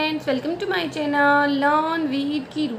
Friends, welcome to my channel learn with Keeru.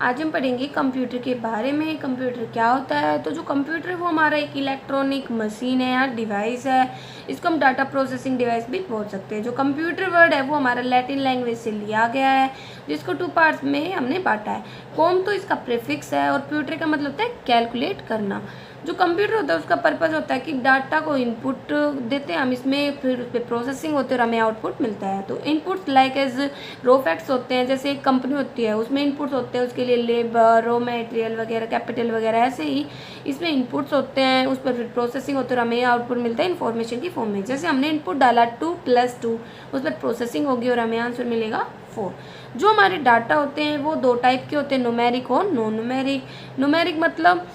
आज हम पढ़ेंगे कंप्यूटर के बारे में। कंप्यूटर क्या होता है? तो जो कंप्यूटर है वो हमारा एक इलेक्ट्रॉनिक मशीन है या डिवाइस है। इसको हम डाटा प्रोसेसिंग डिवाइस भी बोल सकते हैं। जो कंप्यूटर वर्ड है वो हमारा लैटिन लैंग्वेज से लिया गया है, जिसको 2 पार्ट्स में हमने बांटा है। कॉम तो इसका प्रीफिक्स है और प्यूटर का मतलब होता है कैलकुलेट करना। जो कंप्यूटर होता है उसका पर्पज़ होता है कि डाटा को इनपुट देते हैं हम इसमें, फिर उस पर प्रोसेसिंग होती है और हमें आउटपुट मिलता है। तो इनपुट्स लाइक एज रो फैक्ट्स होते हैं। जैसे एक कंपनी होती है उसमें इनपुट्स होते हैं, उसके लिए लेबर, रॉ मटेरियल वगैरह, कैपिटल वगैरह, ऐसे ही इसमें इनपुट्स होते हैं, उस पर फिर प्रोसेसिंग होती है और हमें आउटपुट मिलता है इन्फॉर्मेशन की फॉर्म में। जैसे हमने इनपुट डाला 2 + 2, उस पर प्रोसेसिंग होगी और हमें आंसर मिलेगा 4। जो हमारे डाटा होते हैं वो 2 टाइप के होते हैं, न्यूमेरिक और नॉन न्यूमेरिक। न्यूमेरिक मतलब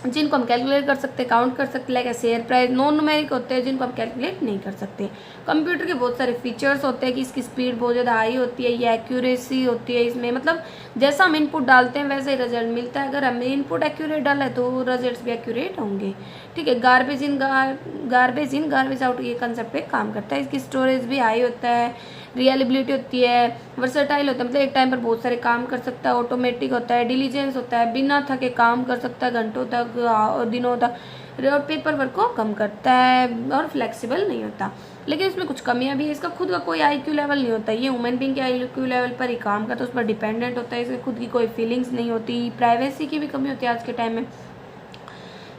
जिनको हम कैलकुलेट कर सकते, काउंट कर सकते, like share price. Non numeric होते हैं जिनको हम कैलकुलेट नहीं कर सकते। कंप्यूटर के बहुत सारे फीचर्स होते हैं कि इसकी स्पीड बहुत ज़्यादा हाई होती है, ये एक्यूरेसी होती है इसमें, मतलब जैसा हम इनपुट डालते हैं वैसे ही रिजल्ट मिलता है। अगर हमने इनपुट एक्यूरेट डाला है तो रिजल्ट्स भी एक्यूरेट होंगे। ठीक है। गार्बेज इन गार्बेज आउट ये कंसेप्ट पे काम करता है। इसकी स्टोरेज भी हाई होता है, रियलिबिलिटी होती है, वर्सटाइल होता है, मतलब एक टाइम पर बहुत सारे काम कर सकता है, ऑटोमेटिक होता है, डिलीजेंस होता है, बिना थके काम कर सकता है घंटों तक और दिनों तक, और पेपर वर्क को कम करता है और फ्लेक्सिबल नहीं होता। लेकिन इसमें कुछ कमियां भी है। इसका खुद का कोई आईक्यू लेवल नहीं होता, ये ह्यूमन बीइंग के आईक्यू लेवल पर ही काम करता है, उस पर डिपेंडेंट होता है। इसकी खुद की कोई फीलिंग्स नहीं होती, प्राइवेसी की भी कमी होती है आज के टाइम में।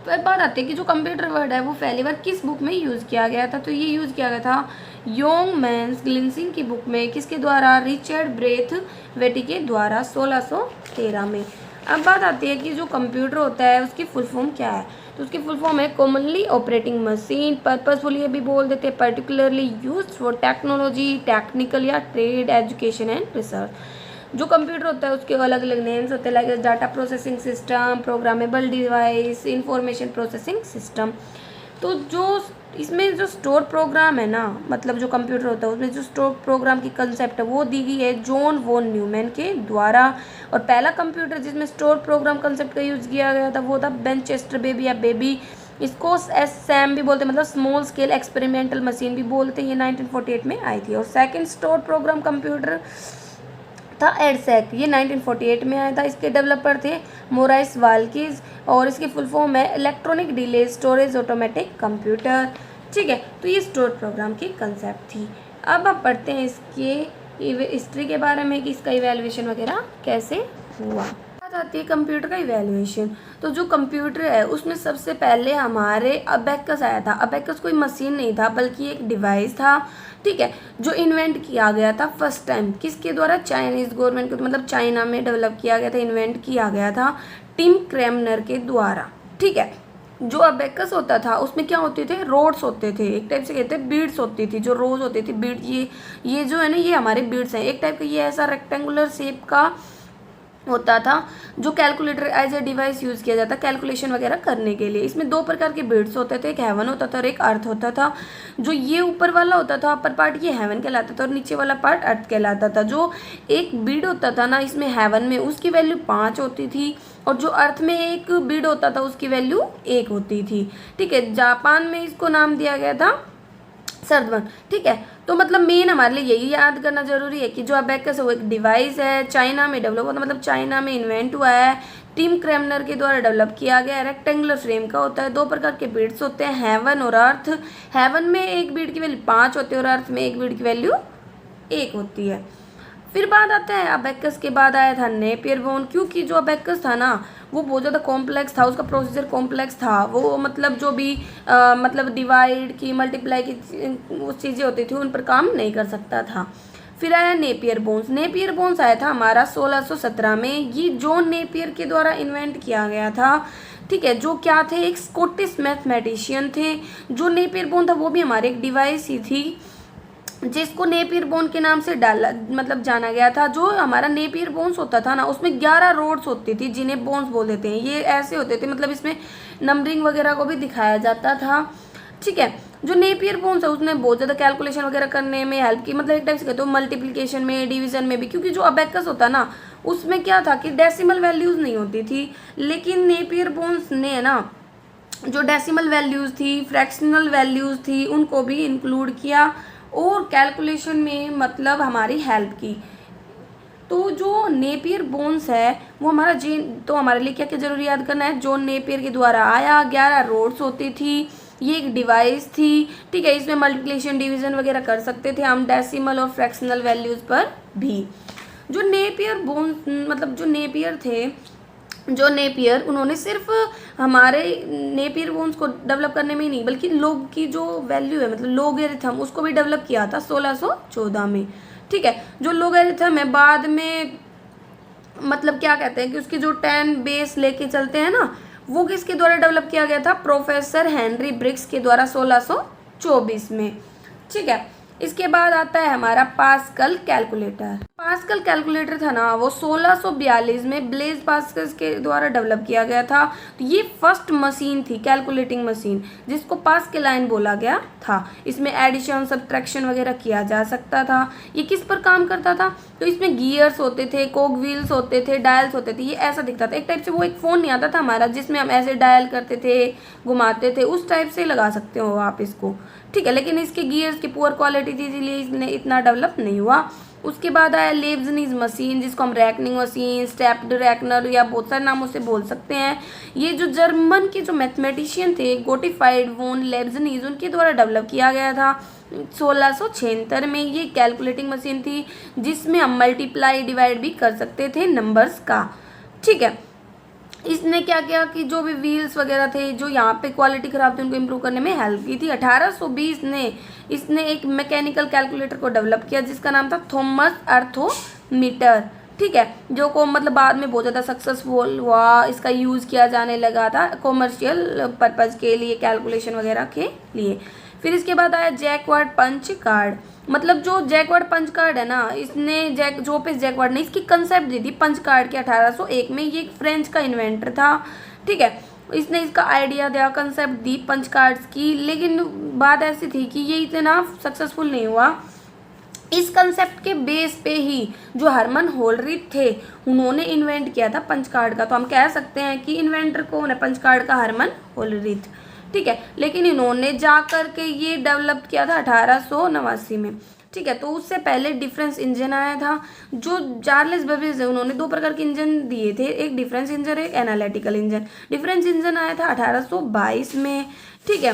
फिर बात आती है कि जो कंप्यूटर वर्ड है वो पहली बार किस बुक में यूज़ किया गया था। तो ये यूज़ किया गया था योंग मैन्स ग्लिंसिंग की बुक में। किसके द्वारा? रिचर्ड ब्रेथ वेटी के द्वारा 1613 में। अब बात आती है कि जो कंप्यूटर होता है उसकी फुल फॉर्म क्या है। तो उसकी फुल फॉर्म है कॉमनली ऑपरेटिंग मशीन। पर्पसफुली भी बोल देते हैं, particularly use for technology, technical या ट्रेड, एजुकेशन एंड रिसर्च। जो कंप्यूटर होता है उसके अलग अलग नेम्स होते हैं, like data processing system, programmable device, information processing system. तो जो इसमें जो स्टोर प्रोग्राम है ना, मतलब जो कंप्यूटर होता है उसमें जो स्टोर प्रोग्राम की कंसेप्ट है वो दी गई है जॉन वॉन न्यूमैन के द्वारा। और पहला कंप्यूटर जिसमें स्टोर प्रोग्राम कंसेप्ट का यूज़ किया गया था वो था बेनचेस्टर बेबी या बेबी। इसको SSM भी बोलते हैं, मतलब स्मॉल स्केल एक्सपेरिमेंटल मशीन भी बोलते हैं। ये 1948 में आई थी। और सेकेंड स्टोर प्रोग्राम कंप्यूटर था एडसेक, ये 1948 में आया था। इसके डेवलपर थे मोराइस वाल्किस और इसकी फुल फॉर्म है electronic delay storage automatic computer. ठीक है। तो ये स्टोर प्रोग्राम की कंसेप्ट थी। अब आप पढ़ते हैं इसके हिस्ट्री के बारे में कि इसका इवैल्यूएशन वगैरह कैसे हुआ। बात आती है कंप्यूटर का इवैल्यूएशन। तो जो कंप्यूटर है उसमें सबसे पहले हमारे अबेकस आया था। अबेकस कोई मशीन नहीं था बल्कि एक डिवाइस था, ठीक है, जो इन्वेंट किया गया था फर्स्ट टाइम किसके द्वारा? चाइनीज गवर्नमेंट के, मतलब चाइना में डेवलप किया गया था, इन्वेंट किया गया था टिम क्रेमनर के द्वारा। ठीक है। जो अबेकस होता था उसमें क्या होते थे? रोड्स होते थे, एक टाइप से कहते हैं बीड्स होती थी, जो रोज होती थी बीड। ये जो है ना, ये हमारे बीड्स हैं। एक टाइप का ये ऐसा रेक्टेंगुलर शेप का होता था जो calculator as a device use किया जाता कैलकुलेशन वगैरह करने के लिए। इसमें 2 प्रकार के बीड्स होते थे, एक हेवन होता था और एक अर्थ होता था। जो ये ऊपर वाला होता था अपर पार्ट, ये हेवन कहलाता था और नीचे वाला पार्ट अर्थ कहलाता था। जो एक बीड होता था ना इसमें हेवन में, उसकी वैल्यू 5 होती थी और जो अर्थ में एक बीड होता था उसकी वैल्यू 1 होती थी। ठीक है। जापान में इसको नाम दिया गया था सर्दवन। ठीक है। तो मतलब मेन हमारे लिए यही याद करना जरूरी है कि जो अबेकस है वो एक डिवाइस है, चाइना में डेवलप होता, मतलब चाइना में इन्वेंट हुआ है, टिम क्रेमनर के द्वारा डेवलप किया गया है, रेक्टेंगुलर फ्रेम का होता है, 2 प्रकार के बीड्स होते हैं, हेवन और अर्थ। हेवन में एक बीड की वैल्यू 5 होती है और अर्थ में एक बीड की वैल्यू 1 होती है। फिर बात आता है अबेकस के बाद आया था नेपियर बोन। क्योंकि जो अबेकस था ना वो बहुत ज़्यादा कॉम्प्लेक्स था, उसका प्रोसीजर कॉम्प्लेक्स था। वो मतलब जो भी मतलब डिवाइड की, मल्टीप्लाई की वो चीज़ें होती थी उन पर काम नहीं कर सकता था। फिर आया नेपियर बोन्स। नेपियर बोन्स आया था हमारा 1617 में। ये जॉन नेपियर के द्वारा इन्वेंट किया गया था। ठीक है। जो क्या थे? एक स्कॉटिश मैथमेटिशियन थे। जो नेपियर बोन था वो भी हमारे एक डिवाइस ही थी जिसको नेपियर बोन के नाम से डाला, मतलब जाना गया था। जो हमारा नेपियर बोन्स होता था ना उसमें 11 रोड्स होती थी जिन्हें बोन्स बोल देते हैं। ये ऐसे होते थे, मतलब इसमें नंबरिंग वगैरह को भी दिखाया जाता था। ठीक है। जो नेपियर बोन्स है उसने बहुत ज़्यादा कैलकुलेशन वगैरह करने में हेल्प की, मतलब एक टाइप से कहते हो मल्टीप्लिकेशन में, डिवीजन में भी। क्योंकि जो अबेकस होता ना उसमें क्या था कि डेसिमल वैल्यूज़ नहीं होती थी, लेकिन नेपियर बोन्स ने ना जो डेसिमल वैल्यूज़ थी, फ्रैक्शनल वैल्यूज़ थी, उनको भी इंक्लूड किया और कैलकुलेशन में मतलब हमारी हेल्प की। तो जो नेपियर बोन्स है वो हमारा जीन, तो हमारे लिए क्या क्या जरूरी याद करना है, जॉन नेपियर के द्वारा आया, 11 रोड्स होती थी, ये एक डिवाइस थी, ठीक है। इसमें मल्टीप्लिकेशन डिवीजन वगैरह कर सकते थे हम, डेसिमल और फ्रैक्शनल वैल्यूज पर भी। जो नेपियर बोन मतलब जो नेपियर थे, जो नेपियर उन्होंने सिर्फ हमारे नेपियर बोन्स को डेवलप करने में ही नहीं, बल्कि लोग की जो वैल्यू है मतलब लोगरिथम उसको भी डेवलप किया था 1614 में, ठीक है। जो लोगरिथम है बाद में मतलब क्या कहते हैं कि उसकी जो 10 बेस लेके चलते हैं ना, वो किसके द्वारा डेवलप किया गया था, प्रोफेसर हेनरी ब्रिग्स के द्वारा 1624 में, ठीक है। इसके बाद आता है हमारा पास्कल कैलकुलेटर। पास्कल कैलकुलेटर था ना वो 1642 में ब्लेज पास्कल के द्वारा डेवलप किया गया था। तो ये फर्स्ट मशीन थी, कैलकुलेटिंग मशीन, जिसको पास्कलाइन बोला गया था। इसमें एडिशन सब्ट्रैक्शन वगैरह किया जा सकता था। ये किस पर काम करता था, तो इसमें गियर्स होते थे, कोग व्हील्स होते थे, डायल्स होते थे। ये ऐसा दिखता था एक टाइप से, वो एक फ़ोन नहीं आता था हमारा जिसमें हम ऐसे डायल करते थे, घुमाते थे, उस टाइप से लगा सकते हो आप इसको, ठीक है। लेकिन इसके गियर्स की पुअर क्वालिटी थी इसलिए इसने इतना डेवलप नहीं हुआ। उसके बाद आया लेब्जनीज मशीन, जिसको हम रैकनिंग मशीन, स्टेप्ड रैकनर या बहुत सारे नामों से बोल सकते हैं। ये जो जर्मन के जो मैथमेटिशियन थे गोटिफाइड वोन लेब्जनीज, उनके द्वारा डेवलप किया गया था 1676 में। ये कैलकुलेटिंग मशीन थी जिसमें हम मल्टीप्लाई डिवाइड भी कर सकते थे नंबर्स का, ठीक है। इसने क्या किया कि जो भी व्हील्स वगैरह थे जो यहाँ पे क्वालिटी खराब थी उनको इम्प्रूव करने में हेल्प की थी। 1820 ने इसने एक मैकेनिकल कैलकुलेटर को डेवलप किया जिसका नाम था थॉमस अर्थोमीटर, ठीक है, जो को मतलब बाद में बहुत ज़्यादा सक्सेसफुल हुआ। इसका यूज़ किया जाने लगा था कॉमर्शियल पर्पज़ के लिए, कैलकुलेशन वगैरह के लिए। फिर इसके बाद आया जैकवार्ड पंच कार्ड। मतलब जो जैकवार्ड पंच कार्ड है ना, इसने जोपेस जैकवार्ड ने इसकी कंसेप्ट दी थी पंच कार्ड के 1801 में। ये एक फ्रेंच का इन्वेंटर था, ठीक है। इसने इसका आइडिया दिया, कंसेप्ट दी पंच कार्ड्स की, लेकिन बात ऐसी थी कि ये इतना सक्सेसफुल नहीं हुआ। इस कंसेप्ट के बेस पे ही जो हरमन होलरिथ थे उन्होंने इन्वेंट किया था पंच कार्ड का। तो हम कह सकते हैं कि इन्वेंटर कौन है पंच कार्ड का, हरमन होलरिथ, ठीक है। लेकिन इन्होंने जा कर के ये डेवलप किया था 1889 में, ठीक है। तो उससे पहले डिफरेंस इंजन आया था। जो चार्ल्स बेबेज है उन्होंने दो प्रकार के इंजन दिए थे, एक डिफरेंस इंजन, एक एनालिटिकल इंजन। डिफरेंस इंजन आया था 1822 में, ठीक है।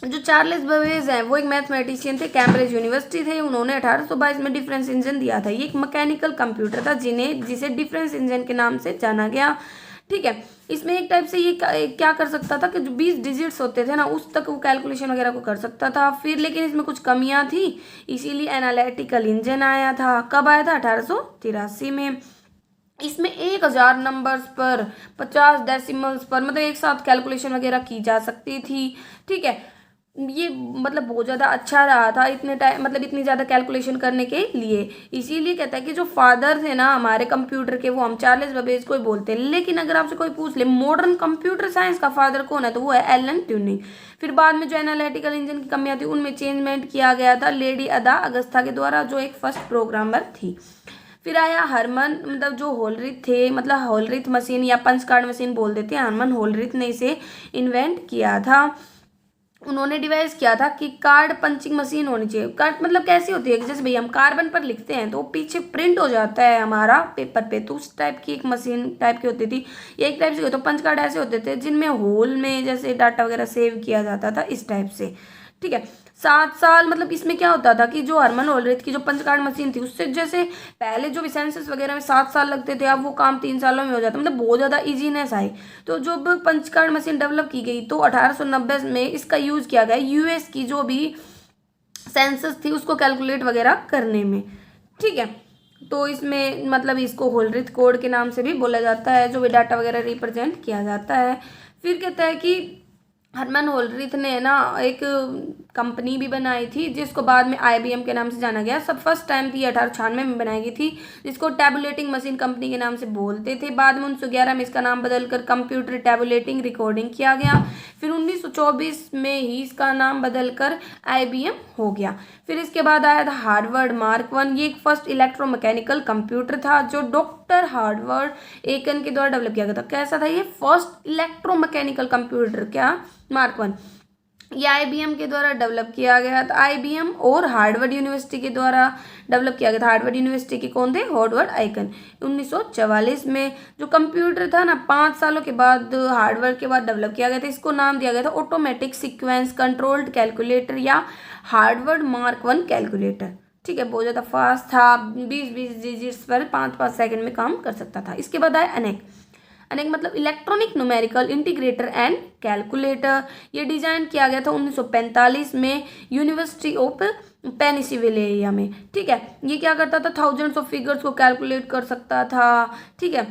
जो चार्ल्स बेबेज हैं वो एक मैथमेटिशियन थे, कैम्ब्रिज यूनिवर्सिटी थे। उन्होंने 1822 में डिफरेंस इंजन दिया था। ये एक मैकेनिकल कंप्यूटर था जिसे डिफरेंस इंजन के नाम से जाना गया, ठीक है। इसमें एक टाइप से ये क्या कर सकता था कि जो 20 डिजिट्स होते थे ना उस तक वो कैलकुलेशन वगैरह को कर सकता था। फिर लेकिन इसमें कुछ कमियां थी, इसीलिए एनालिटिकल इंजन आया था। कब आया था, 1883 में। इसमें 1000 नंबर्स पर 50 डेसिमल्स पर मतलब एक साथ कैलकुलेशन वगैरह की जा सकती थी, ठीक है। ये मतलब बहुत ज़्यादा अच्छा रहा था इतने टाइम, मतलब इतनी ज़्यादा कैलकुलेशन करने के लिए। इसीलिए कहता है कि जो फादर थे ना हमारे कंप्यूटर के वो हम चार्ल्स बेबेज को ही बोलते हैं। लेकिन अगर आपसे कोई पूछ ले मॉडर्न कंप्यूटर साइंस का फादर कौन है, तो वो है एलन ट्यूरिंग। फिर बाद में जो एनालिटिकल इंजन की कमियां थी उनमें चेंजमेंट किया गया था लेडी अदा अगस्ता के द्वारा, जो एक फर्स्ट प्रोग्रामर थी। फिर आया हरमन, मतलब जो होलरिथ थे, मतलब होलरिथ मशीन या पंच कार्ड मशीन बोल देते हैं, हरमन होलरिथ ने इसे इन्वेंट किया था। उन्होंने डिवाइस किया था कि कार्ड पंचिंग मशीन होनी चाहिए। कार्ड मतलब कैसी होती है, जैसे भैया हम कार्बन पर लिखते हैं तो पीछे प्रिंट हो जाता है हमारा पेपर पे, तो उस टाइप की एक मशीन टाइप की होती थी। ये एक टाइप से तो पंच कार्ड ऐसे होते थे जिनमें होल में जैसे डाटा वगैरह सेव किया जाता था, इस टाइप से, ठीक है। 7 साल मतलब इसमें क्या होता था कि जो हरमन होलरिथ की जो पंच कार्ड मशीन थी उससे जैसे पहले जो भी सेंसस वगैरह में 7 साल लगते थे, अब वो काम 3 सालों में हो जाता, मतलब बहुत ज़्यादा इजीनेस आई। तो जब पंच कार्ड मशीन डेवलप की गई तो 1890 में इसका यूज़ किया गया यूएस की जो भी सेंसस थी उसको कैलकुलेट वगैरह करने में, ठीक है। तो इसमें मतलब इसको होलरिथ कोड के नाम से भी बोला जाता है, जो भी डाटा वगैरह रिप्रेजेंट किया जाता है। फिर कहता है कि हरमन होलरिथ ने ना एक कंपनी भी बनाई थी जिसको बाद में आईबीएम के नाम से जाना गया। सब फर्स्ट टाइम थी 1896 में बनाई गई थी, जिसको टैबुलेटिंग मशीन कंपनी के नाम से बोलते थे। बाद में 1911 में इसका नाम बदलकर कंप्यूटर टैबुलेटिंग रिकॉर्डिंग किया गया। फिर 1924 में ही इसका नाम बदलकर आईबीएम हो गया। फिर इसके बाद आया था हार्वर्ड मार्क 1। ये एक फर्स्ट इलेक्ट्रोमैकेनिकल कंप्यूटर था जो डॉक्टर हार्वर्ड एकन के द्वारा डेवलप किया गया था। कैसा था ये, फर्स्ट इलेक्ट्रोमैकेनिकल कंप्यूटर, क्या, मार्क 1। ये आईबीएम के द्वारा डेवलप किया गया था। आईबीएम और हार्वर्ड यूनिवर्सिटी के द्वारा डेवलप किया गया था। हार्वर्ड यूनिवर्सिटी के कौन थे? Howard icon. 1944 में जो कंप्यूटर था ना 5 सालों के बाद हार्वर्ड के बाद डेवलप किया गया था। इसको नाम दिया गया था ऑटोमेटिक सीक्वेंस कंट्रोल्ड कैलकुलेटर या हार्वर्ड मार्क 1 कैलकुलेटर। ठीक है, बहुत ज़्यादा फास्ट था, 20 डिजिट्स पर 5-5 सेकंड में काम कर सकता था। इसके बाद आया अनेक। अनेक मतलब electronic numerical integrator and calculator. ये डिजाइन किया गया था 1945 में यूनिवर्सिटी ऑफ पेनिसिल्वेनिया में। ठीक है, ये क्या करता था? थाउजेंड्स ऑफ फिगर्स को कैलकुलेट कर सकता था। ठीक है,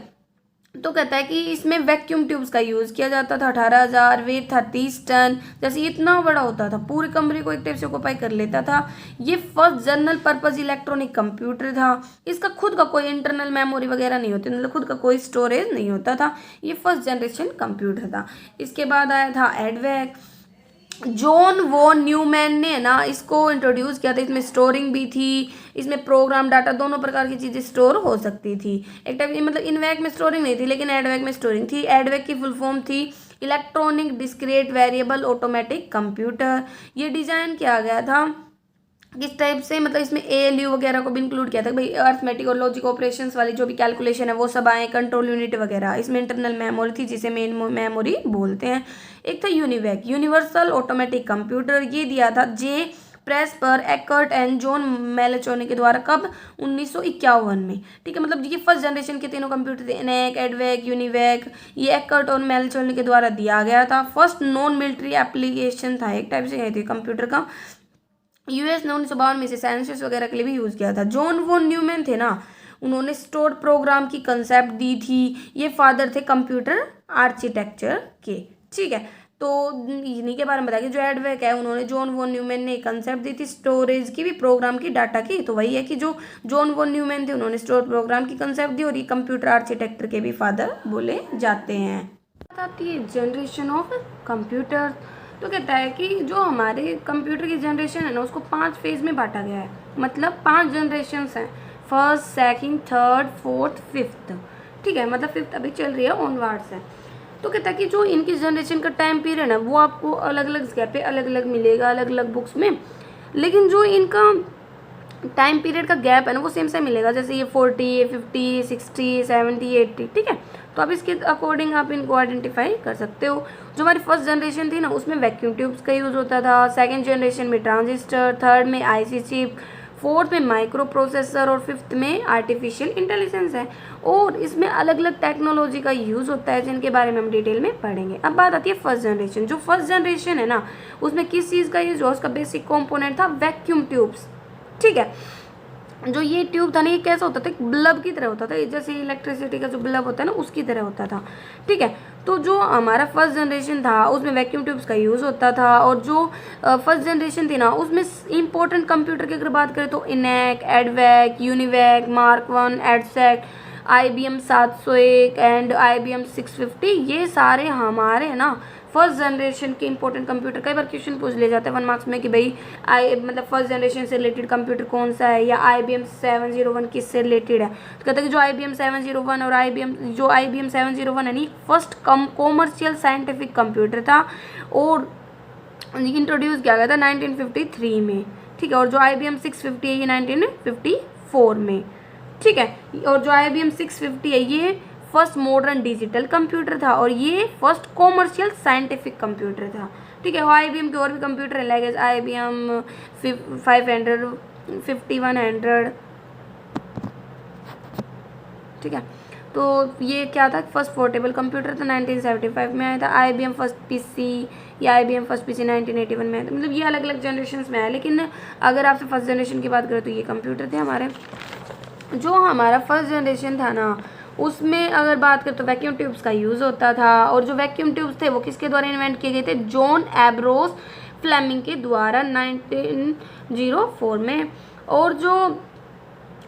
तो कहता है कि इसमें वैक्यूम ट्यूब्स का यूज़ किया जाता था। 18,000 वेट था, 30 टन। जैसे ये इतना बड़ा होता था, पूरे कमरे को एक टाइप से ऑक्यूपाई कर लेता था। ये first general purpose electronic computer था। इसका खुद का कोई इंटरनल मेमोरी वगैरह नहीं होती, मतलब खुद का कोई स्टोरेज नहीं होता था। ये फर्स्ट जनरेशन कंप्यूटर था। इसके बाद आया था एडवेक। जॉन वॉन न्यूमैन ने ना इसको इंट्रोड्यूस किया था। इसमें स्टोरिंग भी थी, इसमें प्रोग्राम डाटा दोनों प्रकार की चीज़ें स्टोर हो सकती थी। एक टाइप मतलब इनवैक में स्टोरिंग नहीं थी, लेकिन एडवैक में स्टोरिंग थी। एडवैक की फुल फॉर्म थी electronic discrete variable automatic computer. ये डिजाइन किया गया था किस टाइप से? मतलब इसमें एएलयू वगैरह को भी इंक्लूड किया था भाई, अर्थमेटिक और लॉजिक ऑपरेशंस वाली जो भी कैलकुलेशन है वो सब आए, कंट्रोल यूनिट वगैरह। इसमें इंटरनल मेमोरी थी जिसे मेन मेमोरी बोलते हैं। एक था यूनिवैक, यूनिवर्सल ऑटोमेटिक कंप्यूटर। ये दिया था जे प्रेस पर एकर्ट एंड जॉन मेलेचोनी के द्वारा। कब? 1951 में। ठीक है, मतलब ये फर्स्ट जनरेशन के तीनों कंप्यूटर थे, एनेक, एडवेक, यूनिवैक। ये एकर्ट और मेलेचोनी के द्वारा दिया गया था। फर्स्ट नॉन मिलिट्री एप्लीकेशन था, एक टाइप से कहते हैं कंप्यूटर का। यूएस ने 1952 में से सेंसस वगैरह के लिए भी यूज़ किया था। जॉन वॉन न्यूमैन थे ना, उन्होंने स्टोर्ड प्रोग्राम की कंसेप्ट दी थी। ये फादर थे कंप्यूटर आर्किटेक्चर के। ठीक है, तो इन्हीं के बारे में बताया कि जो एडवेक है उन्होंने जॉन वॉन न्यूमैन ने कंसेप्ट दी थी स्टोरेज की भी, प्रोग्राम की, डाटा की। तो वही है कि जो जॉन वॉन न्यूमैन थे उन्होंने स्टोर प्रोग्राम की कंसेप्ट दी, और ये कंप्यूटर आर्किटेक्चर के भी फादर बोले जाते हैं। आती है जनरेशन ऑफ कंप्यूटर। तो कहता है कि जो हमारे कंप्यूटर की जनरेशन है ना उसको 5 फेज में बांटा गया है। मतलब 5 जनरेशन्स हैं, first, second, third, fourth, fifth. ठीक है, मतलब फिफ्थ अभी चल रही है, ऑनवर्ड्स है। तो कहता है कि जो इनकी जनरेशन का टाइम पीरियड है वो आपको अलग अलग जगह पे अलग अलग मिलेगा, अलग अलग बुक्स में, लेकिन जो इनका टाइम पीरियड का गैप है ना वो सेम सेम मिलेगा। जैसे ये 40, 50, 60, 70, 80। ठीक है, तो आप इसके अकॉर्डिंग आप इनको आइडेंटिफाई कर सकते हो। जो हमारी फर्स्ट जनरेशन थी ना उसमें वैक्यूम ट्यूब्स का यूज़ होता था। सेकंड जनरेशन में ट्रांजिस्टर, थर्ड में आईसी चिप, फोर्थ में माइक्रो प्रोसेसर और फिफ्थ में आर्टिफिशियल इंटेलिजेंस है। और इसमें अलग अलग टेक्नोलॉजी का यूज़ होता है जिनके बारे में हम डिटेल में पढ़ेंगे। अब बात आती है फर्स्ट जनरेशन। जो फर्स्ट जनरेशन है ना उसमें किस चीज़ का यूज़ हुआ? उसका बेसिक कॉम्पोनेंट था वैक्यूम ट्यूब्स। ठीक है, जो ये ट्यूब था ना ये कैसा होता था? एक बल्ब की तरह होता था, जैसे इलेक्ट्रिसिटी का जो बल्ब होता है ना उसकी तरह होता था। ठीक है, तो जो हमारा फर्स्ट जनरेशन था उसमें वैक्यूम ट्यूब्स का यूज़ होता था। और जो फर्स्ट जनरेशन थी ना उसमें इंपॉर्टेंट कंप्यूटर की अगर बात करें तो ENIAC, EDVAC, UNIVAC, Mark 1, EDSAC, IBM 701 and IBM 650, ये सारे हमारे ना फर्स्ट जनरेशन के इंपॉर्टेंट कंप्यूटर। कई बार क्वेश्चन पूछ ले जाते हैं 1 मार्क्स में कि भाई मतलब फर्स्ट जनरेशन से रिलेटेड कंप्यूटर कौन सा है, या IBM 701 किससे रिलेटेड है। तो कहते हैं कि जो IBM 701 और IBM 701 है नहीं, फर्स्ट कॉमर्शियल साइंटिफिक कंप्यूटर था और इंट्रोड्यूस किया गया था 1953 में। ठीक है, और जो IBM 650 है ये 1954 में। ठीक है, और जो IBM 650 है ये फर्स्ट मॉडर्न डिजिटल कंप्यूटर था और ये फर्स्ट कॉमर्शियल साइंटिफिक कंप्यूटर था। ठीक है, और IBM के और भी कंप्यूटर है लाइक IBM 500, 5100। ठीक है, तो ये क्या था? फर्स्ट पोर्टेबल कंप्यूटर था, 1975 में आया था। IBM फर्स्ट PC या IBM फर्स्ट PC 1981 में आया था। मतलब ये अलग अलग जनरेशन में आया, लेकिन अगर आपसे फर्स्ट जनरेशन की बात करें तो ये कंप्यूटर थे हमारे। जो हमारा फर्स्ट जनरेशन था ना उसमें अगर बात करें तो वैक्यूम ट्यूब्स का यूज़ होता था। और जो वैक्यूम ट्यूब्स थे वो किसके द्वारा इन्वेंट किए गए थे? जॉन एब्रोस फ्लेमिंग के द्वारा 1904 में। और जो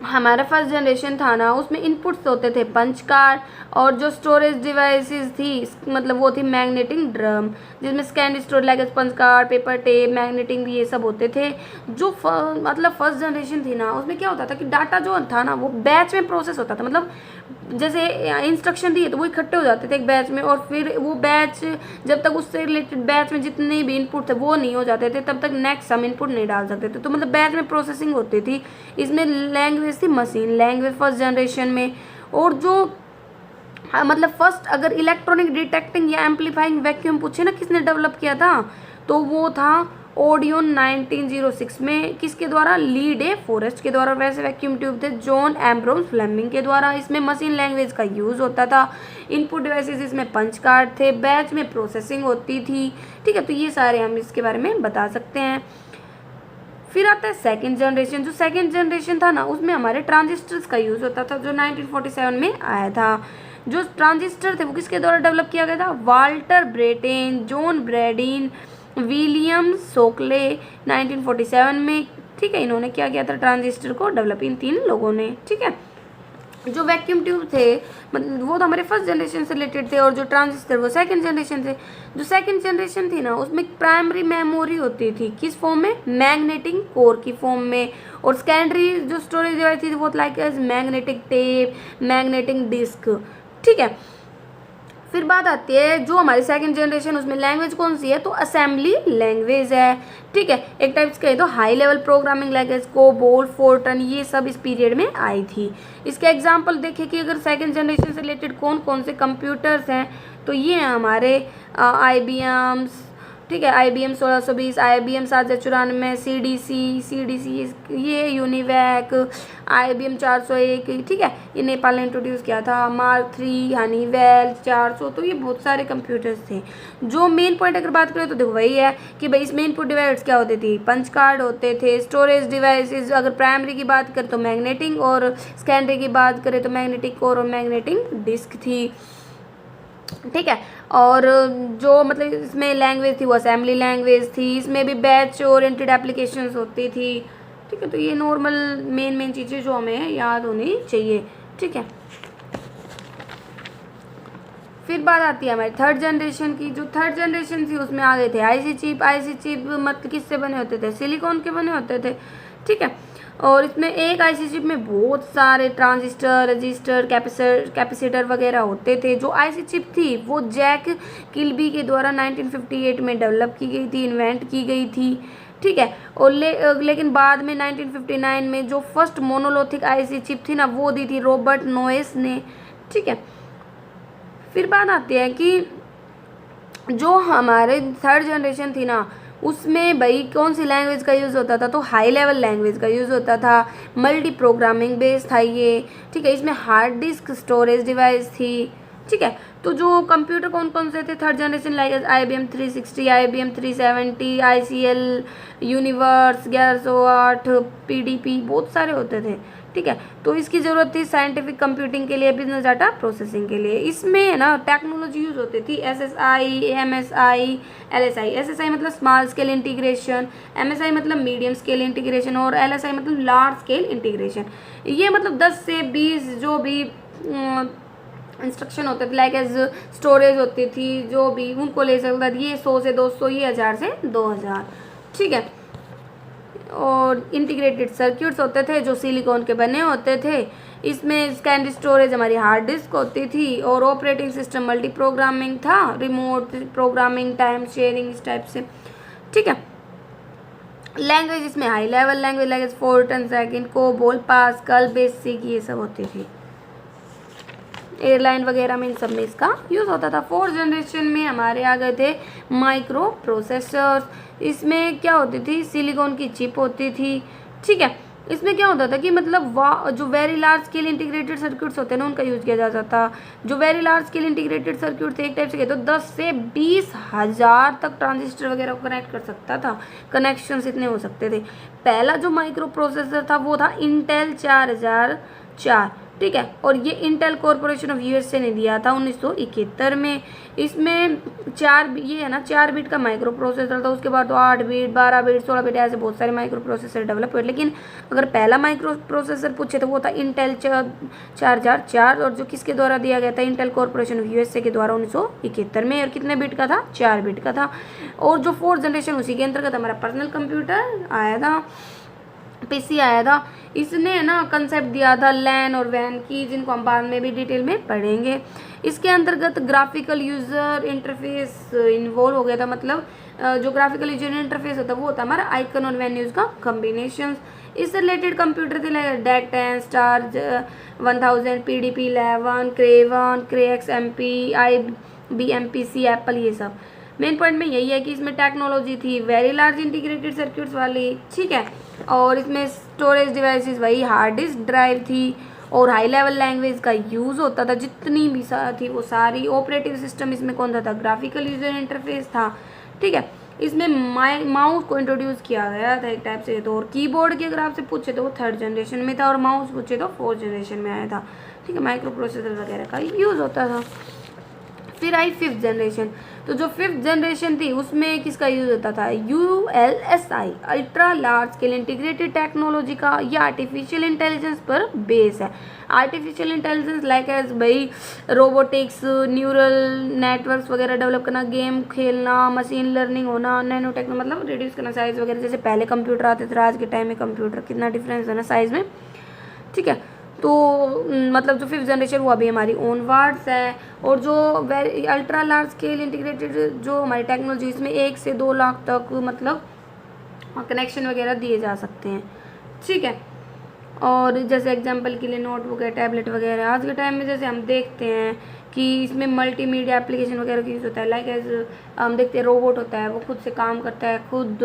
हमारा फर्स्ट जनरेशन था ना, उसमें इनपुट्स होते थे पंच कार्ड, और जो स्टोरेज डिवाइसेस थी मतलब वो थी मैग्नेटिक ड्रम, जिसमें scan store like punch card, paper tape, magnetic ये सब होते थे। जो मतलब फर्स्ट जनरेशन थी ना, उसमें क्या होता था कि डाटा जो था ना वो बैच में प्रोसेस होता था। मतलब जैसे इंस्ट्रक्शन दिए तो वो इकट्ठे हो जाते थे एक बैच में, और फिर वो बैच जब तक उससे रिलेटेड बैच में जितने भी इनपुट थे वो नहीं हो जाते थे तब तक नेक्स्ट हम इनपुट नहीं डाल सकते थे। तो मतलब बैच में प्रोसेसिंग होती थी। इसमें लैंग्वेज थी मशीन लैंग्वेज फर्स्ट जनरेशन में। और जो मतलब फर्स्ट अगर इलेक्ट्रॉनिक डिटेक्टिंग या एम्पलीफाइंग वैक्यूम पूछे ना किसने डेवलप किया था, तो वो था ओडियन 1906 में। किसके द्वारा? ली डे फॉरेस्ट के द्वारा। वैसे वैक्यूम ट्यूब थे जॉन एम्ब्रोस फ्लेमिंग के द्वारा। इसमें मशीन लैंग्वेज का यूज़ होता था। इनपुट डिवाइसेस इसमें पंच कार्ड थे, बैच में प्रोसेसिंग होती थी। ठीक है, तो ये सारे हम इसके बारे में बता सकते हैं। फिर आता है सेकेंड जनरेशन। जो सेकेंड जनरेशन था ना, उसमें हमारे ट्रांजिस्टर्स का यूज़ होता था, जो 1947 में आया था। जो ट्रांजिस्टर थे वो किसके द्वारा डेवलप किया गया था? वाल्टर ब्रेटेन, जॉन ब्रैडिन, विलियम सोकले 1947 में। ठीक है, इन्होंने क्या किया था? ट्रांजिस्टर को डेवलप, इन 3 लोगों ने। ठीक है, जो वैक्यूम ट्यूब थे मतलब वो तो हमारे फर्स्ट जनरेशन से रिलेटेड थे, और जो ट्रांजिस्टर वो सेकंड जनरेशन थे। जो सेकंड जनरेशन थी ना, उसमें प्राइमरी मेमोरी होती थी, किस फॉर्म में? मैग्नेटिक कोर की फॉर्म में। और सेकेंडरी जो स्टोरेज डिवाइस थी वो like as magnetic tape, magnetic disk. ठीक है, फिर बात आती है जो हमारी सेकंड जनरेशन, उसमें लैंग्वेज कौन सी है? तो असेंबली लैंग्वेज है। ठीक है, एक टाइप से कहे तो high level programming language, COBOL, Fortran, ये सब इस पीरियड में आई थी। इसके एग्जांपल देखें कि अगर सेकंड जनरेशन से रिलेटेड कौन कौन से कंप्यूटर्स हैं, तो ये हैं हमारे IBM। ठीक है, IBM 1620, IBM 794, CDC, ये यूनिवैक, IBM 401। ठीक है, ये नेपाल ने इंट्रोड्यूस किया था। Mark 3, Honeywell 400। तो ये बहुत सारे कंप्यूटर्स थे। जो मेन पॉइंट अगर बात करें तो देखो वही है कि भाई इसमें इनपुट डिवाइस क्या होते थे? पंच कार्ड होते थे। स्टोरेज डिवाइसेस अगर प्राइमरी की बात करें तो मैग्नेटिक, और सेकेंडरी की बात करें तो मैग्नेटिक कोर और मैग्नेटिक डिस्क थी। ठीक है, और जो मतलब इसमें लैंग्वेज थी वो असेंबली लैंग्वेज थी। इसमें भी बैच ओरिएंटेड एप्लीकेशंस होती थी। ठीक है, तो ये नॉर्मल मेन चीज़ें जो हमें याद होनी चाहिए। ठीक है, फिर बात आती है हमारी थर्ड जनरेशन की। जो थर्ड जनरेशन थी उसमें आ गए थे IC चिप मतलब किससे बने होते थे? सिलिकॉन के बने होते थे। ठीक है, और इसमें एक IC चिप में बहुत सारे ट्रांजिस्टर, रजिस्टर, कैपेसिटर वगैरह होते थे। जो IC चिप थी वो जैक किल्बी के द्वारा 1958 में डेवलप की गई थी, इन्वेंट की गई थी। ठीक है, और लेकिन बाद में 1959 में जो फर्स्ट मोनोलिथिक IC चिप थी ना, वो दी थी रॉबर्ट नोएस ने। ठीक है, फिर बात आती है कि जो हमारे थर्ड जनरेशन थी ना, उसमें भाई कौन सी लैंग्वेज का यूज़ होता था? तो हाई लेवल लैंग्वेज का यूज़ होता था। मल्टी प्रोग्रामिंग बेस था ये। ठीक है, इसमें हार्ड डिस्क स्टोरेज डिवाइस थी। ठीक है, तो जो कंप्यूटर कौन कौन से थे third generation? Like IBM 360, IBM 370, ICL universe 1108, PDP, बहुत सारे होते थे। ठीक है, तो इसकी ज़रूरत थी साइंटिफिक कंप्यूटिंग के लिए, बिजनेस डाटा प्रोसेसिंग के लिए। इसमें ना टेक्नोलॉजी यूज़ होती थी SSI, MSI, LSI। SSI मतलब स्मॉल स्केल इंटीग्रेशन, MSI मतलब मीडियम स्केल इंटीग्रेशन, और LSI मतलब लार्ज स्केल इंटीग्रेशन। ये मतलब 10 से 20 जो भी इंस्ट्रक्शन होते थे लाइक एज स्टोरेज होती थी, जो भी उनको ले सकता था। ये 100 से 200, ये 1000 से 2000। ठीक है, और इंटीग्रेटेड सर्किट्स होते थे जो सिलिकॉन के बने होते थे। इसमें स्कैन स्टोरेज हमारी हार्ड डिस्क होती थी, और ऑपरेटिंग सिस्टम मल्टी प्रोग्रामिंग था, रिमोट प्रोग्रामिंग, टाइम शेयरिंग, इस टाइप से। ठीक है, लैंग्वेज इसमें high level language Fortran, second, COBOL, pascal, basic, ये सब होती थी। एयरलाइन वगैरह में इन सब में इसका यूज़ होता था। फोर्थ जनरेशन में हमारे आ गए थे माइक्रो प्रोसेसर्स। इसमें क्या होती थी? सिलिकॉन की चिप होती थी। ठीक है, इसमें क्या होता था कि मतलब जो very large scale integrated circuits होते हैं ना, उनका यूज़ किया जाता था। जो very large scale integrated circuit थे एक टाइप से कहते तो 10 से 20 हज़ार तक ट्रांजिस्टर वगैरह को कनेक्ट कर सकता था। कनेक्शंस इतने हो सकते थे। पहला जो माइक्रो प्रोसेसर था वो था इंटेल 4004। ठीक है। और ये इंटेल कॉरपोरेशन ऑफ यूएसए ने दिया था 1971 में। इसमें 4 बिट का माइक्रो प्रोसेसर था, उसके बाद तो 8 बिट, 12 बिट, 16 बिट, ऐसे बहुत सारे माइक्रो प्रोसेसर डेवलप हुए। लेकिन अगर पहला माइक्रो प्रोसेसर पूछे तो वो था इंटेल 4004, और जो किसके द्वारा दिया गया था, इंटेल कॉरपोरेशन ऑफ यूएसए के द्वारा 1971 में। और कितने बिट का था, 4 बिट का था। और जो 4th जनरेशन उसी के अंतर्गत हमारा पर्सनल कंप्यूटर आया था, पीसी आया था। इसने है ना कंसेप्ट दिया था लैन और वैन की, जिनको हम बाद में भी डिटेल में पढ़ेंगे। इसके अंतर्गत ग्राफिकल यूज़र इंटरफेस इन्वॉल्व हो गया था, मतलब जो ग्राफिकल यूजर इंटरफेस होता है वो होता है हमारा आइकन और वेन्यूज़ का कम्बिनेशन। इससे रिलेटेड कंप्यूटर थे like DEC 10, star 1000, PDP 11, Cray one, Cray X MP, IBM PC, Apple, ये सब। मेन पॉइंट में यही है कि इसमें टेक्नोलॉजी थी वेरी लार्ज इंटीग्रेटेड सर्किट्स वाली, ठीक है। और इसमें स्टोरेज डिवाइसेस वही हार्ड डिस्क ड्राइव थी, और हाई लेवल लैंग्वेज का यूज़ होता था, जितनी भी थी वो सारी। ऑपरेटिंग सिस्टम इसमें कौन था, ग्राफिकल यूजर इंटरफेस था, ठीक है। इसमें माउस को इंट्रोड्यूस किया गया था एक टाइप से। तो और कीबोर्ड की अगर आपसे पूछे तो वो 3rd जनरेशन में था, और माउस पूछे तो 4th जनरेशन में आया था, ठीक है। माइक्रो प्रोसेसर वगैरह का यूज़ होता था। फिर आई 5th जनरेशन। तो जो 5th जनरेशन थी उसमें किसका यूज़ होता था, ULSI, ultra large scale integrated technology का। ये आर्टिफिशियल इंटेलिजेंस पर बेस है। आर्टिफिशियल इंटेलिजेंस लाइक एज भाई रोबोटिक्स, न्यूरल नेटवर्क्स वगैरह डेवलप करना, गेम खेलना, मशीन लर्निंग होना, नैनो टेक्नो मतलब रिड्यूस करना साइज़ वगैरह। जैसे पहले कंप्यूटर आते थे, आज के टाइम में कंप्यूटर कितना डिफरेंस है ना साइज़ में, ठीक है। तो मतलब जो 5th जनरेशन वो अभी हमारी ओन वार्ड्स है। और जो very ultra large scale integrated जो हमारी टेक्नोलॉजी, इसमें 1 से 2 लाख तक मतलब कनेक्शन वगैरह दिए जा सकते हैं, ठीक है। और जैसे एग्जांपल के लिए नोटबुक है, टैबलेट वगैरह। आज के टाइम में जैसे हम देखते हैं कि इसमें मल्टीमीडिया एप्लीकेशन वगैरह का यूज़ होता है, लाइक एज हम देखते हैं रोबोट होता है, वो खुद से काम करता है, खुद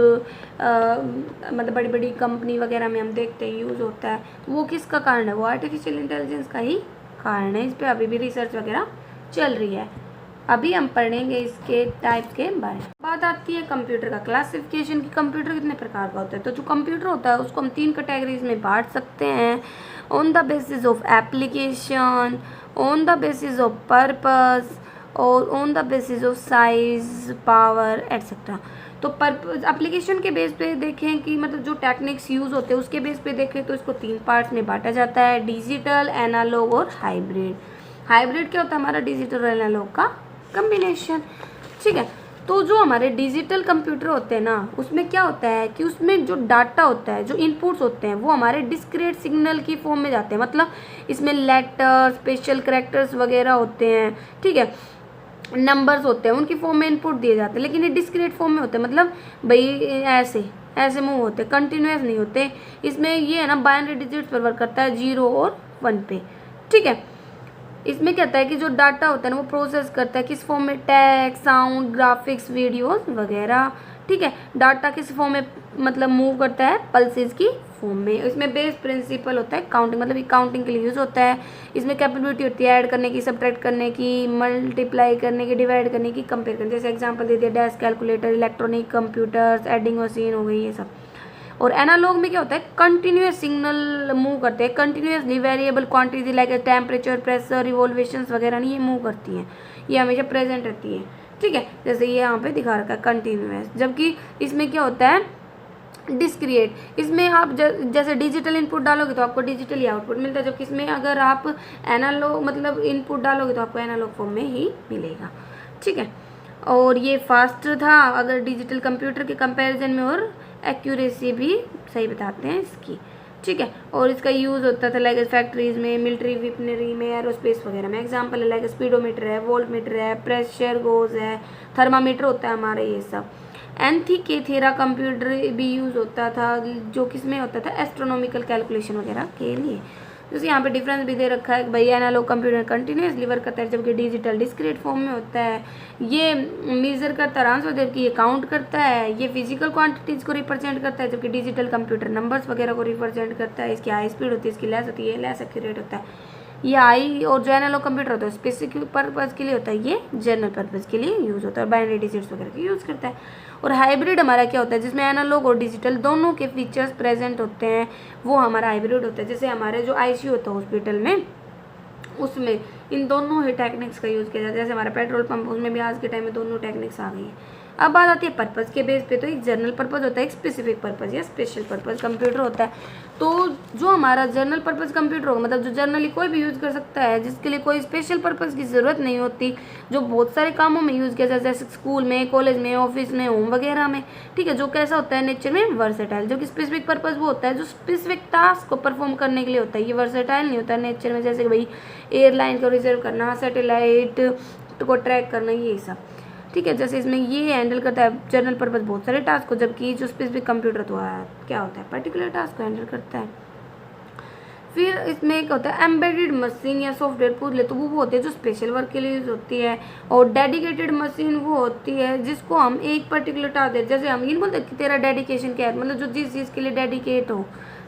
मतलब बड़ी बड़ी कंपनी वगैरह में हम देखते हैं यूज़ होता है। तो वो किसका कारण है, वो आर्टिफिशियल इंटेलिजेंस का ही कारण है। इस पर अभी भी रिसर्च वगैरह चल रही है। अभी हम पढ़ेंगे इसके टाइप्स के बारे में। बात आती है कंप्यूटर का क्लासिफिकेशन की, कंप्यूटर कितने प्रकार का होता है। तो जो कंप्यूटर होता है उसको हम 3 कैटेगरीज में बांट सकते हैं, on the basis of application, on the basis of purpose, और on the basis of size, power etcetera. तो पर्पस एप्लीकेशन के बेस पे देखें कि मतलब जो टेक्निक्स यूज़ होते हैं उसके बेस पे देखें तो इसको 3 पार्ट्स में बांटा जाता है, डिजिटल, एनालॉग और हाइब्रिड। हाइब्रिड क्या होता है, हमारा डिजिटल और एनालॉग का कम्बिनेशन, ठीक है। तो जो हमारे डिजिटल कंप्यूटर होते हैं ना, उसमें क्या होता है कि उसमें जो डाटा होता है, जो इनपुट्स होते हैं वो हमारे डिस्क्रीट सिग्नल की फॉर्म में जाते हैं। मतलब इसमें लेटर, स्पेशल कैरेक्टर्स वगैरह होते हैं, ठीक है, नंबर्स होते हैं, उनकी फॉर्म में इनपुट दिए जाते हैं। लेकिन ये डिस्क्रीट फॉर्म में होते हैं, मतलब भाई ऐसे ऐसे मूव होते हैं, कंटिन्यूस नहीं होते। इसमें ये है ना बाइनरी डिजिट्स पर वर्क करता है, 0 और 1 पे, ठीक है। इसमें कहता है कि जो डाटा होता है ना वो प्रोसेस करता है किस फॉर्म में, टेक्स्ट, साउंड, ग्राफिक्स, वीडियोस वगैरह, ठीक है। डाटा किस फॉर्म में मतलब मूव करता है, पल्सेस की फॉर्म में। इसमें बेस प्रिंसिपल होता है काउंटिंग, मतलब ये काउंटिंग के लिए यूज़ होता है। इसमें कैपेबिलिटी होती है ऐड करने की, सब्ट्रैक्ट करने की, मल्टीप्लाई करने की, डिवाइड करने की, कंपेयर करने। जैसे एग्जांपल दे दिया desk calculator, electronic computers, adding machine हो गई, ये सब। और एनालॉग में क्या होता है, कंटिन्यूस सिग्नल मूव करते हैं, continuously variable quantity like temperature, pressure, revolutions वगैरह नहीं ये मूव करती हैं, ये हमेशा प्रेजेंट रहती है, ठीक है। जैसे ये यहाँ पे दिखा रखा है कंटिन्यूस। जबकि इसमें क्या होता है, डिस्क्रिएट। इसमें आप जैसे डिजिटल इनपुट डालोगे तो आपको डिजिटल ही आउटपुट मिलता है, जबकि इसमें अगर आप एनालॉग मतलब इनपुट डालोगे तो आपको एनालॉग फॉर्म में ही मिलेगा, ठीक है। और ये फास्ट था अगर डिजिटल कंप्यूटर के कंपैरिजन में, और एक्यूरेसी भी सही बताते हैं इसकी, ठीक है। और इसका यूज़ होता था लाइक फैक्ट्रीज में, मिलिट्री विपनरी में, एरोस्पेस वगैरह में। एग्जांपल है लाइक स्पीडोमीटर है, वोल्ट मीटर है, प्रेशर गोज है, थर्मामीटर होता है हमारा, ये सब। एंथिकेथेरा कंप्यूटर भी यूज़ होता था, जो किसमें होता था, एस्ट्रोनॉमिकल कैलकुलेशन वगैरह के लिए। जैसे यहाँ पे डिफरेंस भी दे रखा है कि भाई एनालॉग कंप्यूटर कंटिन्यूसली वर्क करता है, जबकि डिजिटल डिस्क्रीट फॉर्म में होता है। ये मेजर करता है आंसर, जबकि ये काउंट करता है। ये फिजिकल क्वांटिटीज़ को रिप्रेजेंट करता है, जबकि डिजिटल कंप्यूटर नंबर्स वगैरह को रिप्रेजेंट करता है। इसकी हाई स्पीड होती है, इसकी लेस होती है, लेस एक्यूरेट होता है ये आई। और जो एनालॉग कंप्यूटर होता है स्पेसिफिक पर्पज़ के लिए होता है, ये जनरल पर्पज़ के लिए यूज़ होता है, बाइनरी डिजिट्स वगैरह के यूज़ करता है। और हाइब्रिड हमारा क्या होता है, जिसमें एनालॉग और डिजिटल दोनों के फीचर्स प्रेजेंट होते हैं, वो हमारा हाइब्रिड होता है। जैसे हमारे जो आईसीयू होता है हॉस्पिटल में, उसमें इन दोनों ही टेक्निक्स का यूज़ किया जाता है। जैसे हमारा पेट्रोल पंप, उसमें भी आज के टाइम में दोनों टेक्निक्स आ गई है। अब बात आती है पर्पज़ के बेस पे, तो एक जनरल पर्पज़ होता है, एक स्पेसिफिक पर्पज़ या स्पेशल पर्पज़ कंप्यूटर होता है। तो जो हमारा जनरल पर्पज़ कंप्यूटर होगा, मतलब जो जनरली कोई भी यूज़ कर सकता है, जिसके लिए कोई स्पेशल पर्पज़ की ज़रूरत नहीं होती, जो बहुत सारे कामों में यूज़ किया जाता है, जैसे स्कूल में, कॉलेज में, ऑफिस में, होम वगैरह में, ठीक है। जो कैसा होता है नेचर में वर्सेटाइल। जो कि स्पेसिफिक पर्पज़ वो होता है जो स्पेसिफिक टास्क को परफॉर्म करने के लिए होता है, ये वर्सेटाइल नहीं होता है नेचर में। जैसे कि भाई एयरलाइन को रिजर्व करना, सैटेलाइट को ट्रैक करना, ये सब, ठीक है। जैसे इसमें ये हैंडल करता है जनरल पर्पज़ बहुत सारे टास्क को, जबकि जो स्पेसिफिक कंप्यूटर तो क्या होता है, पर्टिकुलर टास्क को हैंडल करता है। फिर इसमें एक होता है एम्बेडेड मशीन या सॉफ्टवेयर पूछ ले, तो वो होती है जो स्पेशल वर्क के लिए यूज होती है। और डेडिकेटेड मशीन वो होती है जिसको हम एक पर्टिकुलर टास्क दे, जैसे हम ये बोलते हैं कि तेरा डेडिकेशन क्या है, मतलब जो जिस चीज़ के लिए डेडिकेट हो,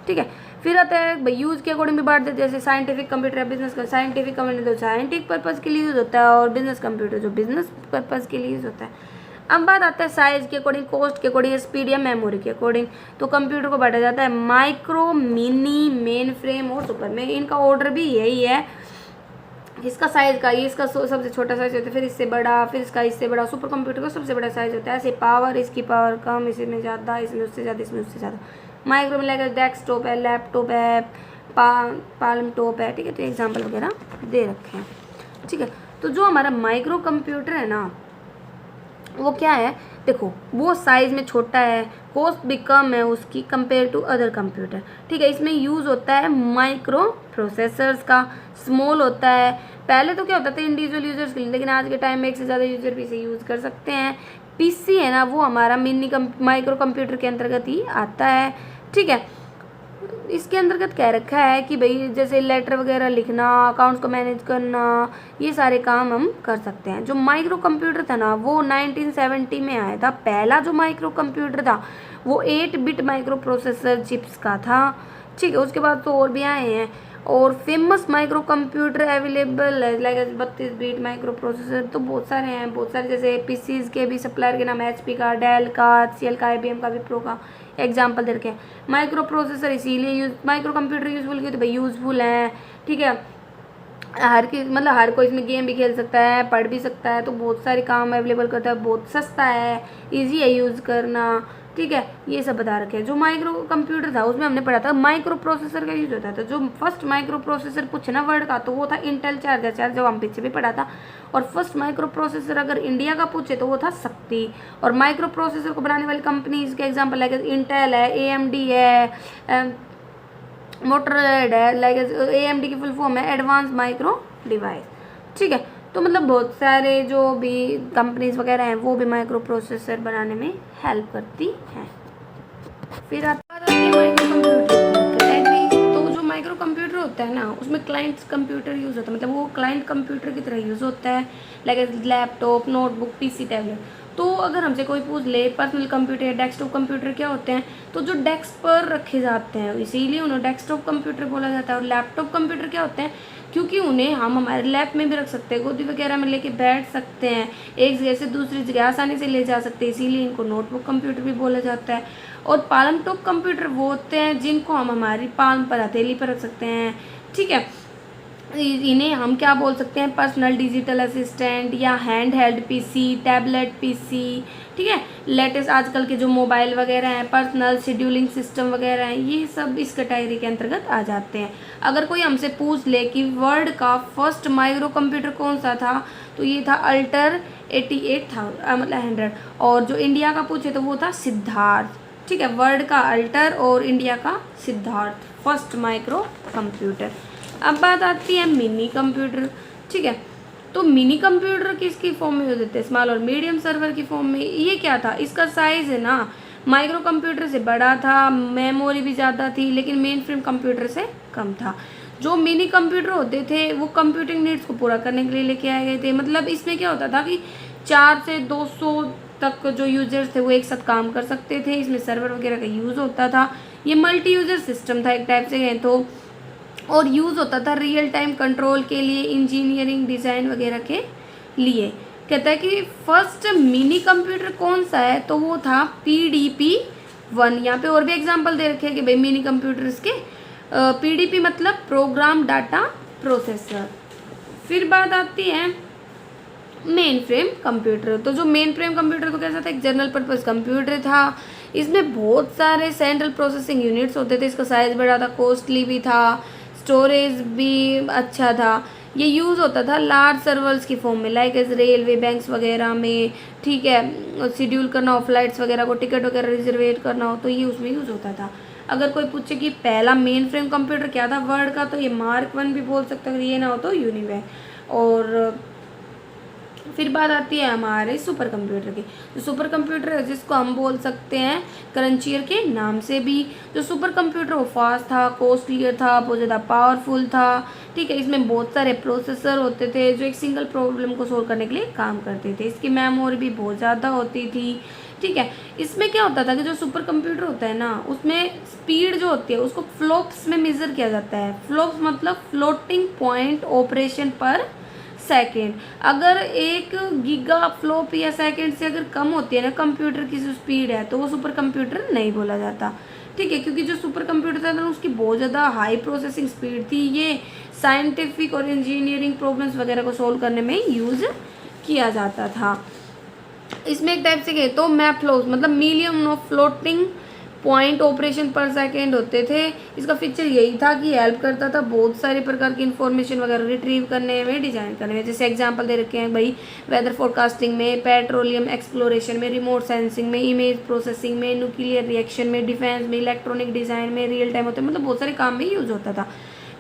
ठीक है। फिर आता है भाई यूज़ के अकॉर्डिंग भी बांट देते हैं, जैसे साइंटिफिक कंप्यूटर है बिजनेस का, साइंटिफिक कंप्यूटर तो साइंटिफिक पर्पज़ के लिए यूज़ होता है, और बिजनेस कंप्यूटर जो बिजनेस पर्पज़ के लिए यूज़ होता है। अब बात आता है साइज़ के अकॉर्डिंग, कॉस्ट के अकॉर्डिंग, स्पीड या मेमोरी के अकॉर्डिंग। तो कंप्यूटर को बांटा जाता है माइक्रो, मिनी, मेन फ्रेम और सुपर में। इनका ऑर्डर भी यही है, इसका साइज़ का, ये इसका सबसे छोटा साइज़ होता है, फिर इससे बड़ा, फिर इसका इससे बड़ा। सुपर कंप्यूटर का सबसे बड़ा साइज़ होता है। ऐसे पावर, इसकी पावर कम, इसमें ज़्यादा, इसमें उससे ज़्यादा, इसमें उससे ज़्यादा। माइक्रो में लगेगा डेस्कटॉप है, लैपटॉप है, पाल्म टॉप है, ठीक है। तो एग्जाम्पल वगैरह दे रखे हैं, ठीक है। तो जो हमारा माइक्रो कंप्यूटर है ना, वो क्या है, देखो वो साइज़ में छोटा है, कॉस्ट भी कम है उसकी कंपेयर टू अदर कंप्यूटर, ठीक है। इसमें यूज़ होता है माइक्रो प्रोसेसर्स का, स्मॉल होता है। पहले तो क्या होता था इंडिविजुअल यूजर्स के लिए, लेकिन आज के टाइम में एक से ज़्यादा यूजर भी इसे यूज़ कर सकते हैं। पीसी है ना, वो हमारा माइक्रो कंप्यूटर के अंतर्गत ही आता है, ठीक है। इसके अंतर्गत कह रखा है कि भाई जैसे लेटर वगैरह लिखना, अकाउंट्स को मैनेज करना, ये सारे काम हम कर सकते हैं। जो माइक्रो कंप्यूटर था ना, वो 1970 में आया था। पहला जो माइक्रो कंप्यूटर था वो 8 बिट माइक्रो प्रोसेसर चिप्स का था, ठीक है। उसके बाद तो और भी आए हैं, और फेमस माइक्रो कंप्यूटर अवेलेबल है लाइक 32 बिट माइक्रो प्रोसेसर तो बहुत सारे हैं, बहुत सारे। जैसे पीसीज के भी सप्लायर के नाम HP का, डेल का, CL का, IBM का, विप्रो का एग्जाम्पल दे रखे हैं। माइक्रो प्रोसेसर इसीलिए माइक्रो कंप्यूटर यूजफुल क्यों, तो भाई यूजफुल है, ठीक है। हर कोई इसमें गेम भी खेल सकता है, पढ़ भी सकता है, तो बहुत सारे काम अवेलेबल करता है, बहुत सस्ता है, इजी है यूज़ करना, ठीक है। ये सब बता रखे हैं। जो माइक्रो कंप्यूटर था उसमें हमने पढ़ा था माइक्रो प्रोसेसर का यूज होता था। जो फर्स्ट माइक्रो प्रोसेसर पूछे ना वर्ड का, तो वो था इंटेल 4004, जो हम पीछे भी पढ़ा था। और फर्स्ट माइक्रो प्रोसेसर अगर इंडिया का पूछे तो वो था शक्ति। और माइक्रो प्रोसेसर को बनाने वाली कंपनीज के एग्जाम्पल है इंटेल है, AMD है, मोटोरोला है, लाइक AMD की फुल फॉर्म है एडवांस माइक्रो डिवाइस, ठीक है। तो मतलब बहुत सारे जो भी कंपनीज वगैरह हैं वो भी माइक्रो प्रोसेसर बनाने में हेल्प करती हैं। फिर आता है माइक्रो कंप्यूटर कैटेगरी। तो जो माइक्रो कंप्यूटर होता है ना, उसमें क्लाइंट कंप्यूटर यूज़ होता है, मतलब वो क्लाइंट कंप्यूटर की तरह यूज़ होता है, like laptop, notebook, PC, tablet. तो अगर हमसे कोई पूछ ले पर्सनल कंप्यूटर या डेस्कटॉप कंप्यूटर क्या होते हैं, तो जो डेस्क पर रखे जाते हैं इसीलिए उन्हें डेस्कटॉप कंप्यूटर बोला जाता है। और लैपटॉप कंप्यूटर क्या होते हैं, क्योंकि उन्हें हम हमारे लैब में भी रख सकते हैं, गोदी वगैरह में लेके बैठ सकते हैं, एक जगह से दूसरी जगह आसानी से ले जा सकते हैं, इसीलिए इनको नोटबुक कंप्यूटर भी बोला जाता है। और पालम टॉप कंप्यूटर वो होते हैं जिनको हम हमारी पाल्म पर, हथेली पर रख सकते हैं, ठीक है। इन्हें हम क्या बोल सकते हैं, पर्सनल डिजिटल असिस्टेंट या hand held PC, tablet PC, ठीक है। लेटेस्ट आजकल के जो मोबाइल वगैरह हैं, पर्सनल शेड्यूलिंग सिस्टम वगैरह हैं, ये सब इस कैटेगरी के अंतर्गत आ जाते हैं। अगर कोई हमसे पूछ ले कि वर्ल्ड का फर्स्ट माइक्रो कंप्यूटर कौन सा था, तो ये था अल्टर 88,100। और जो इंडिया का पूछे तो वो था सिद्धार्थ, ठीक है। वर्ल्ड का अल्टर और इंडिया का सिद्धार्थ, फर्स्ट माइक्रो कंप्यूटर। अब बात आती है मिनी कंप्यूटर, ठीक है। तो मिनी कंप्यूटर किसकी फॉर्म में यूज होते हैं, स्मॉल और मीडियम सर्वर की फॉर्म में। ये क्या था, इसका साइज है ना माइक्रो कंप्यूटर से बड़ा था, मेमोरी भी ज़्यादा थी, लेकिन मेन फ्रेम कंप्यूटर से कम था। जो मिनी कंप्यूटर होते थे वो कंप्यूटिंग नीड्स को पूरा करने के लिए लेके आए गए थे। मतलब इसमें क्या होता था कि 4 से 200 तक जो यूजर्स थे वो एक साथ काम कर सकते थे। इसमें सर्वर वगैरह का यूज़ होता था। ये मल्टी यूजर सिस्टम था एक टाइप से, तो और यूज़ होता था रियल टाइम कंट्रोल के लिए, इंजीनियरिंग डिज़ाइन वगैरह के लिए। कहता है कि फर्स्ट मिनी कंप्यूटर कौन सा है, तो वो था PDP-1। यहाँ पे और भी एग्जांपल दे रखे हैं कि भाई मिनी कंप्यूटर्स के। PDP मतलब प्रोग्राम डाटा प्रोसेसर, फिर बात आती है मेन फ्रेम कंप्यूटर। तो जो मेन फ्रेम कंप्यूटर तो कैसा था, एक जनरल पर्पस कंप्यूटर था। इसमें बहुत सारे सेंट्रल प्रोसेसिंग यूनिट्स होते थे, इसका साइज़ बड़ा था, कॉस्टली भी था, स्टोरेज भी अच्छा था। ये यूज़ होता था लार्ज सर्वर्स की फॉर्म में, लाइक एज रेलवे, बैंक्स वगैरह में, ठीक है, शेड्यूल करना हो फ्लाइट्स वगैरह को, टिकट वगैरह रिजर्वेट करना हो तो ये उसमें यूज़ होता था। अगर कोई पूछे कि पहला मेन फ्रेम कंप्यूटर क्या था वर्ल्ड का, तो ये मार्क 1 भी बोल सकते हो, अगर ये ना हो तो यूनिवैक। और फिर बात आती है हमारे सुपर कंप्यूटर की। जो सुपर कंप्यूटर है जिसको हम बोल सकते हैं क्रंचियर के नाम से भी। जो सुपर कंप्यूटर वो फास्ट था, कॉस्टलियर था, बहुत ज़्यादा पावरफुल था, ठीक है। इसमें बहुत सारे प्रोसेसर होते थे जो एक सिंगल प्रॉब्लम को सोल्व करने के लिए काम करते थे। इसकी मेमोरी भी बहुत ज़्यादा होती थी, ठीक है। इसमें क्या होता था कि जो सुपर कंप्यूटर होता है ना, उसमें स्पीड जो होती है उसको फ्लॉप्स में मेज़र किया जाता है। फ्लॉप्स मतलब फ्लोटिंग पॉइंट ऑपरेशन पर सेकेंड। अगर 1 गीगा फ्लॉप या सेकेंड से अगर कम होती है ना कंप्यूटर की जो स्पीड है, तो वो सुपर कंप्यूटर नहीं बोला जाता, ठीक है। क्योंकि जो सुपर कंप्यूटर था ना उसकी बहुत ज़्यादा हाई प्रोसेसिंग स्पीड थी। ये साइंटिफिक और इंजीनियरिंग प्रॉब्लम्स वगैरह को सोल्व करने में यूज़ किया जाता था। इसमें एक टाइप से कहे तो मैफ्लोस मतलब million of floating point operation पर सेकेंड होते थे। इसका फीचर यही था कि हेल्प करता था बहुत सारे प्रकार की इन्फॉर्मेशन वगैरह रिट्रीव करने में, डिजाइन करने में। जैसे एग्जांपल दे रखे हैं भाई, वेदर फोरकास्टिंग में, पेट्रोलियम एक्सप्लोरेशन में, रिमोट सेंसिंग में, इमेज प्रोसेसिंग में, न्यूक्लियर रिएक्शन में, डिफेंस में, इलेक्ट्रॉनिक डिज़ाइन में, रियल टाइम होते मतलब बहुत सारे काम में यूज़ होता था।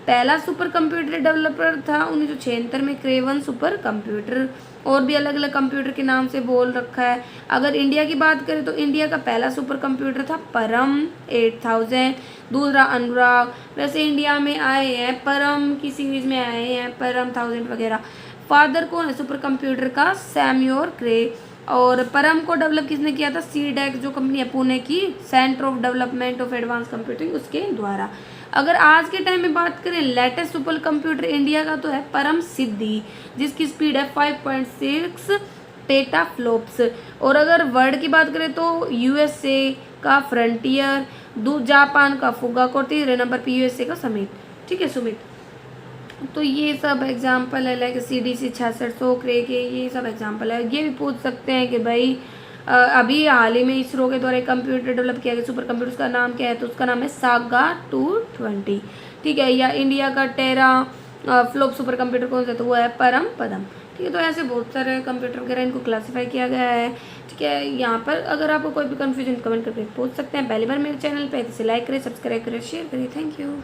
पहला सुपर कंप्यूटर डेवलपर था 1976 में क्रेवन सुपर कंप्यूटर। और भी अलग अलग कंप्यूटर के नाम से बोल रखा है। अगर इंडिया की बात करें तो इंडिया का पहला सुपर कंप्यूटर था परम 8000, दूसरा अनुराग। वैसे इंडिया में आए हैं परम की सीरीज में आए हैं परम 1000 वगैरह। फादर कौन है सुपर कंप्यूटर का, सैम्योर क्रे। और परम को डेवलप किसने किया था, सीडेक जो कंपनी है पुणे की, centre of development of advance computing, उसके द्वारा। अगर आज के टाइम में बात करें लेटेस्ट सुपर कंप्यूटर इंडिया का तो है परम सिद्धि, जिसकी स्पीड है 5.6 पेटा फ्लोप्स। और अगर वर्ल्ड की बात करें तो यूएसए का फ्रंटियर, जापान का फुगाको, तीसरे नंबर पे यूएसए का समिट, ठीक है सुमित। तो ये सब एग्जाम्पल है, लाइक CDC 6600 क्रे के, ये सब एग्जाम्पल है। ये भी पूछ सकते हैं कि भाई अभी हाल ही में इसरो के द्वारा एक कंप्यूटर डेवलप किया गया सुपर कंप्यूटर, उसका नाम क्या है, तो उसका नाम है सागा 220, ठीक है। या इंडिया का टेरा फ्लोप सुपर कंप्यूटर कौन सा, तो वो है परम पदम, ठीक है। तो ऐसे बहुत सारे कंप्यूटर वगैरह इनको क्लासीफाई किया गया है, ठीक है। यहाँ पर अगर आपको कोई भी कन्फ्यूजन कमेंट करके पूछ सकते हैं। पहली बार मेरे चैनल पे, इसे लाइक करें, सब्सक्राइब करें, शेयर करें। Thank you.